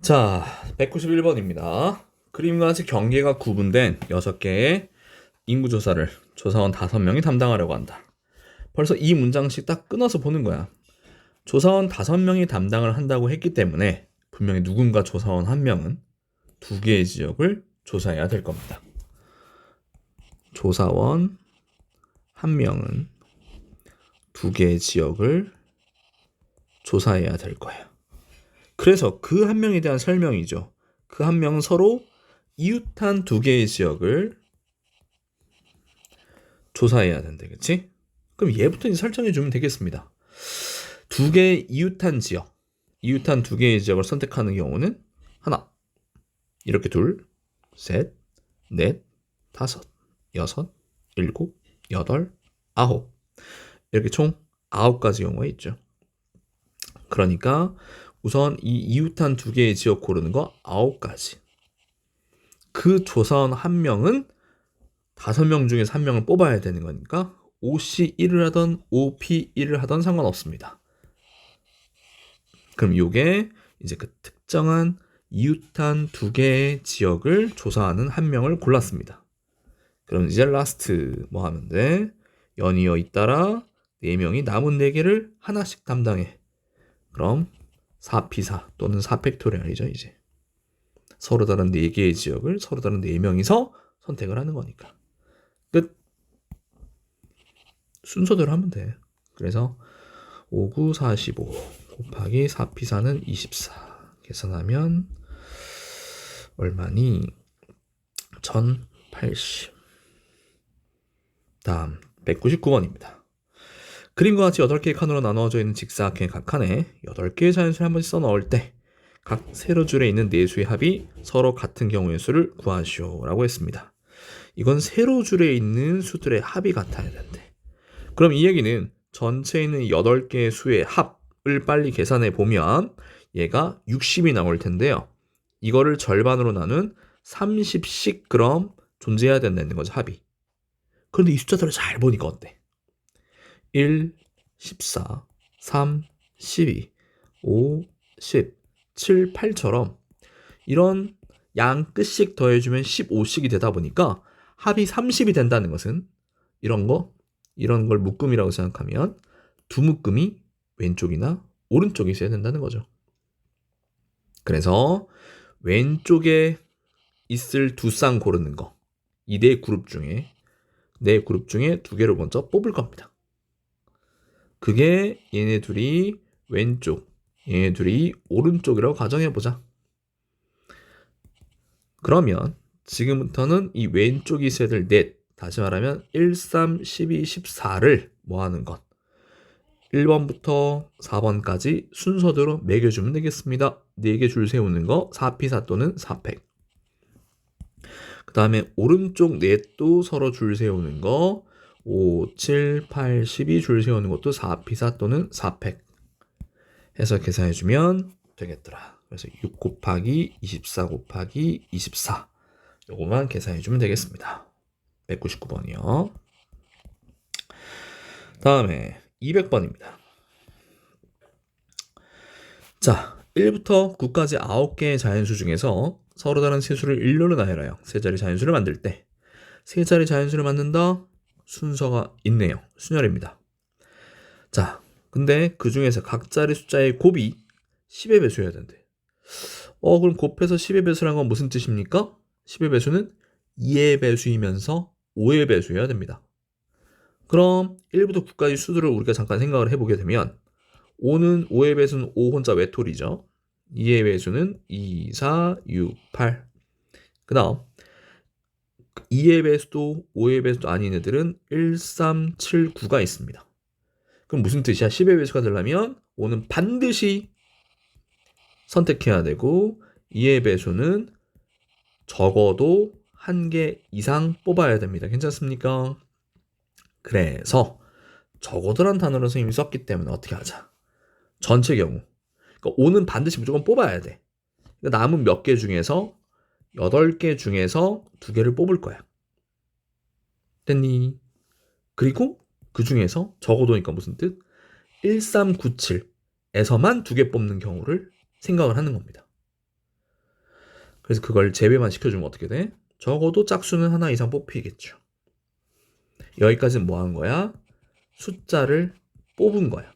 자, 191번입니다. 그림과 같이 경계가 구분된 6개의 인구조사를 조사원 5명이 담당하려고 한다. 벌써 이 문장씩 딱 끊어서 보는 거야. 조사원 5명이 담당을 한다고 했기 때문에 분명히 누군가 조사원 1명은 2개의 지역을 조사해야 될 겁니다. 조사원 1명은 2개의 지역을 조사해야 될 거예요. 그래서 그 1명에 대한 설명이죠. 그 1명은 서로 이웃한 2개의 지역을 조사해야 된다. 그치? 그럼 얘부터 이제 설정해 주면 되겠습니다. 2개의 이웃한 지역, 이웃한 2개의 지역을 선택하는 경우는 하나, 이렇게 둘, 셋, 넷, 다섯, 여섯, 일곱, 여덟, 아홉, 이렇게 총 9가지 경우가 있죠. 그러니까 우선 이 이웃한 2개의 지역 고르는 거 9가지. 그 조사원 1명은 5명 중에서 1명을 뽑아야 되는 거니까 OC1을 하던 OP1을 하던 상관없습니다. 그럼 이게 이제 그 특정한 이웃한 2개의 지역을 조사하는 1명을 골랐습니다. 그럼 이제 라스트 뭐 하면 돼? 연이어 잇따라 4명이 남은 4개를 하나씩 담당해. 그럼 4P4 또는 4팩토리얼이죠. 이제 서로 다른 4개의 지역을 서로 다른 4명이서 선택을 하는 거니까 끝. 순서대로 하면 돼. 그래서 5, 9, 45 곱하기 4P4는 24 계산하면 얼마니? 1080. 다음 199번입니다. 그림과 같이 8개의 칸으로 나누어져 있는 직사각형의 각 칸에 8개의 자연수를 한 번씩 써 넣을 때 각 세로줄에 있는 네수의 합이 서로 같은 경우의 수를 구하시오 라고 했습니다. 이건 세로줄에 있는 수들의 합이 같아야 된대. 그럼 이 얘기는 전체에 있는 8개의 수의 합을 빨리 계산해 보면 얘가 60이 나올 텐데요. 이거를 절반으로 나눈 30씩 그럼 존재해야 된다는 거죠, 합이. 그런데 이 숫자들을 잘 보니까 어때? 1, 14, 3, 12, 5, 10, 7, 8처럼 이런 양 끝씩 더해주면 15씩이 되다 보니까 합이 30이 된다는 것은 이런 걸 묶음이라고 생각하면 두 묶음이 왼쪽이나 오른쪽에 있어야 된다는 거죠. 그래서 왼쪽에 있을 두 쌍 고르는 거, 이 네 그룹 중에 2개를 먼저 뽑을 겁니다. 그게 얘네 둘이 왼쪽, 얘네 둘이 오른쪽이라고 가정해보자. 그러면 지금부터는 이 왼쪽이 있어야 될 넷, 다시 말하면 1, 3, 12, 14를 뭐 하는 것? 1번부터 4번까지 순서대로 매겨주면 되겠습니다. 4개 줄 세우는 거 4P4 또는 4팩. 그 다음에 오른쪽 넷도 서로 줄 세우는 거 5, 7, 8, 12 줄 세우는 것도 4P4 또는 4팩 해서 계산해주면 되겠더라. 그래서 6 곱하기 24 곱하기 24 요거만 계산해주면 되겠습니다. 199번이요. 다음에 200번입니다. 자, 1부터 9까지 9개의 자연수 중에서 서로 다른 세수를 일렬로 나열하여 세 자리 자연수를 만들 때 세 자리 자연수를 만든다 순서가 있네요. 순열입니다. 자, 근데 그 중에서 각 자리 숫자의 곱이 10의 배수여야 된대. 그럼 곱해서 10의 배수란 건 무슨 뜻입니까? 10의 배수는 2의 배수이면서 5의 배수여야 됩니다. 그럼 1부터 9까지 수들을 우리가 잠깐 생각을 해보게 되면 5의 배수는 5 혼자 외톨이죠. 2의 배수는 2, 4, 6, 8. 그 다음 2의 배수도 5의 배수도 아닌 애들은 1, 3, 7, 9가 있습니다. 그럼 무슨 뜻이야? 10의 배수가 되려면 5는 반드시 선택해야 되고 2의 배수는 적어도 1개 이상 뽑아야 됩니다. 괜찮습니까? 그래서 적어도란 단어를 선생님이 썼기 때문에 어떻게 하자? 전체 경우. 그러니까 5는 반드시 무조건 뽑아야 돼. 그러니까 남은 몇 개 중에서 8개 중에서 2개를 뽑을 거야. 됐니? 그리고 그 중에서 적어도니까 무슨 뜻? 1397에서만 2개 뽑는 경우를 생각을 하는 겁니다. 그래서 그걸 제외만 시켜주면 어떻게 돼? 적어도 짝수는 하나 이상 뽑히겠죠. 여기까지는 뭐 한 거야? 숫자를 뽑은 거야.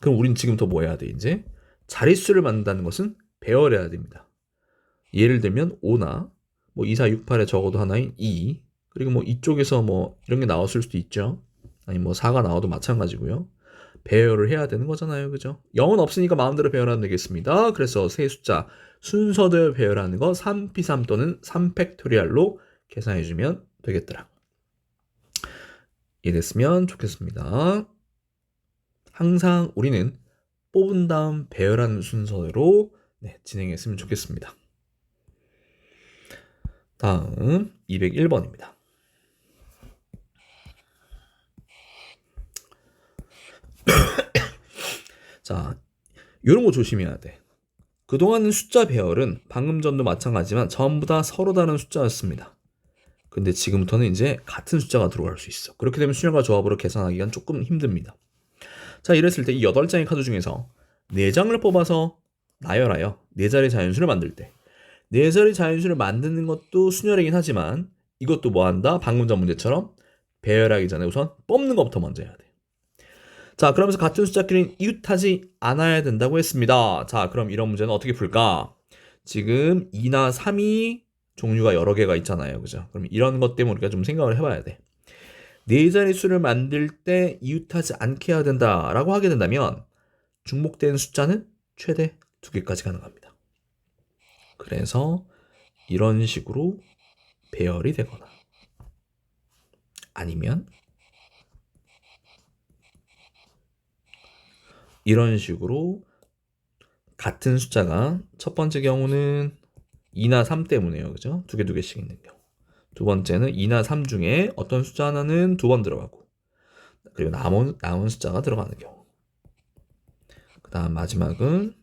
그럼 우린 지금부터 뭐 해야 돼, 이제? 자릿수를 만든다는 것은 배열해야 됩니다. 예를 들면 5나 뭐 2, 4, 6, 8에 적어도 하나인 2, 그리고 뭐 이쪽에서 뭐 이런 게 나왔을 수도 있죠. 아니 뭐 4가 나와도 마찬가지고요. 배열을 해야 되는 거잖아요. 그죠? 0은 없으니까 마음대로 배열하면 되겠습니다. 그래서 세 숫자 순서대로 배열하는 거 3p3 또는 3팩토리얼로 계산해주면 되겠더라. 이해됐으면 좋겠습니다. 항상 우리는 뽑은 다음 배열하는 순서대로 진행했으면 좋겠습니다. 다음 201번입니다. 자, 이런 거 조심해야 돼. 그동안은 숫자 배열은 방금 전도 마찬가지지만 전부 다 서로 다른 숫자였습니다. 근데 지금부터는 이제 같은 숫자가 들어갈 수 있어. 그렇게 되면 순열과 조합으로 계산하기가 조금 힘듭니다. 자, 이랬을 때 이 8장의 카드 중에서 4장을 뽑아서 나열하여 4자리 자연수를 만들 때 4자리 자연수를 만드는 것도 순열이긴 하지만 이것도 뭐 한다? 방금 전 문제처럼 배열하기 전에 우선 뽑는 것부터 먼저 해야 돼. 자, 그러면서 같은 숫자끼리는 이웃하지 않아야 된다고 했습니다. 자, 그럼 이런 문제는 어떻게 풀까? 지금 2나 3이 종류가 여러 개가 있잖아요. 그죠? 그럼 이런 것 때문에 우리가 좀 생각을 해봐야 돼. 4자리 수를 만들 때 이웃하지 않게 해야 된다라고 하게 된다면 중복되는 숫자는 최대 2개까지 가능합니다. 그래서 이런 식으로 배열이 되거나 아니면 이런 식으로 같은 숫자가 첫 번째 경우는 2나 3 때문에요. 그죠? 2개씩 있는 경우. 두 번째는 2나 3 중에 어떤 숫자 하나는 2번 들어가고 그리고 남은 숫자가 들어가는 경우. 그 다음 마지막은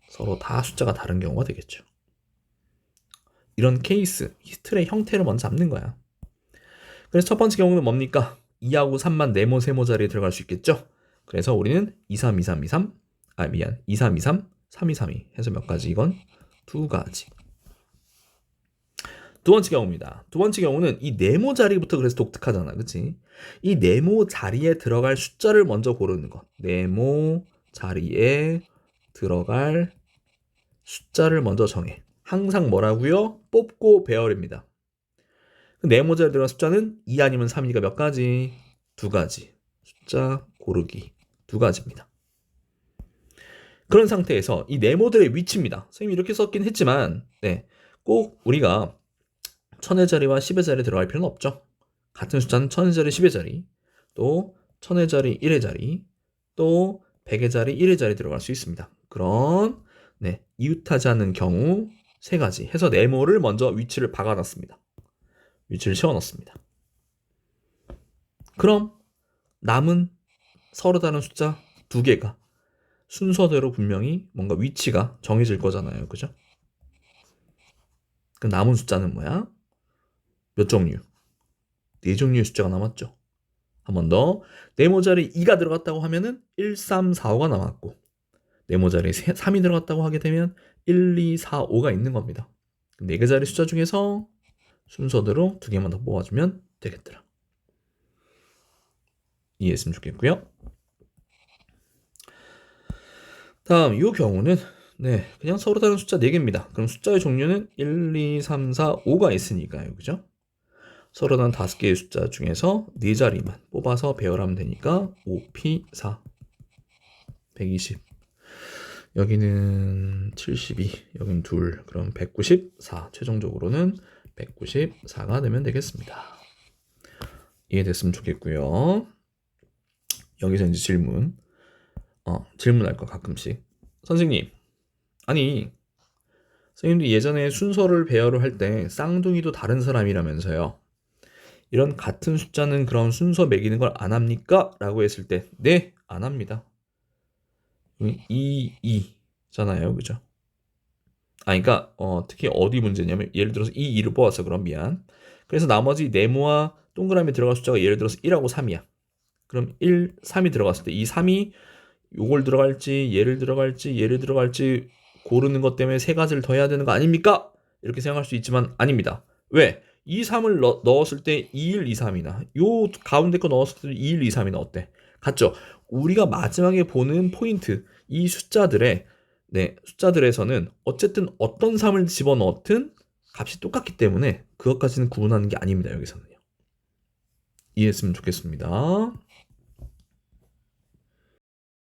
서로 다 숫자가 다른 경우가 되겠죠. 이런 케이스, 틀의 형태를 먼저 잡는 거야. 그래서 첫 번째 경우는 뭡니까? 2하고 3만 네모 세모 자리에 들어갈 수 있겠죠? 그래서 우리는 2, 3, 2, 3, 2, 3, 2, 3, 2, 3, 3, 2, 3, 2 해서 몇 가지? 이건 2가지. 두 번째 경우입니다. 두 번째 경우는 이 네모 자리부터 그래서 독특하잖아. 그치? 이 네모 자리에 들어갈 숫자를 먼저 고르는 것. 네모 자리에 들어갈 숫자를 먼저 정해. 항상 뭐라고요? 뽑고 배열입니다. 네모 자리에 들어갈 숫자는 2 아니면 3이니까 몇 가지? 2가지. 숫자 고르기 2가지입니다. 그런 상태에서 이 네모들의 위치입니다. 선생님이 이렇게 썼긴 했지만 꼭 우리가 1000의 자리와 10의 자리에 들어갈 필요는 없죠. 같은 숫자는 1000의 자리, 10의 자리, 또 1000의 자리, 1의 자리, 또 100의 자리, 1의 자리 들어갈 수 있습니다. 그런 이웃하지 않는 경우 3가지 해서 네모를 먼저 위치를 박아놨습니다. 위치를 세워놨습니다. 그럼 남은 서로 다른 숫자 2개가 순서대로 분명히 뭔가 위치가 정해질 거잖아요. 그죠? 그 남은 숫자는 뭐야? 몇 종류? 4종류의 숫자가 남았죠. 한 번 더. 네모 자리 2가 들어갔다고 하면은 1, 3, 4, 5가 남았고 네모 자리 3이 들어갔다고 하게 되면 1, 2, 4, 5가 있는 겁니다. 4개 자리 숫자 중에서 순서대로 2개만 더 뽑아주면 되겠더라. 이해했으면 좋겠고요. 다음 이 경우는 그냥 서로 다른 숫자 4개입니다. 그럼 숫자의 종류는 1, 2, 3, 4, 5가 있으니까요. 그죠? 서로 다른 5개의 숫자 중에서 4자리만 뽑아서 배열하면 되니까 5p4 120 여기는 72 여기는 2 그럼 194 최종적으로는 194가 되면 되겠습니다. 이해됐으면 좋겠고요. 여기서 이제 질문할 거 가끔씩 선생님 아니 선생님도 예전에 순서를 배열을 할 때 쌍둥이도 다른 사람이라면서요. 이런 같은 숫자는 그런 순서 매기는 걸 안 합니까? 라고 했을 때 네, 안 합니다. 2잖아요. 그죠? 그러니까 특히 어디 문제냐면 예를 들어서 2를 뽑았어. 그럼 미안. 그래서 나머지 네모와 동그라미 들어갈 숫자가 예를 들어서 1하고 3이야. 그럼 3이 들어갔을 때 이 3이 요걸 들어갈지 얘를 들어갈지 고르는 것 때문에 세 가지를 더 해야 되는 거 아닙니까? 이렇게 생각할 수 있지만 아닙니다. 왜? 2, 3을 넣었을 때 2, 1, 2, 3이나 요 가운데 거 넣었을 때 2, 1, 2, 3이나 어때? 같죠? 우리가 마지막에 보는 포인트, 이 숫자들에서는 어쨌든 어떤 3을 집어넣든 값이 똑같기 때문에 그것까지는 구분하는 게 아닙니다. 여기서는요. 이해했으면 좋겠습니다.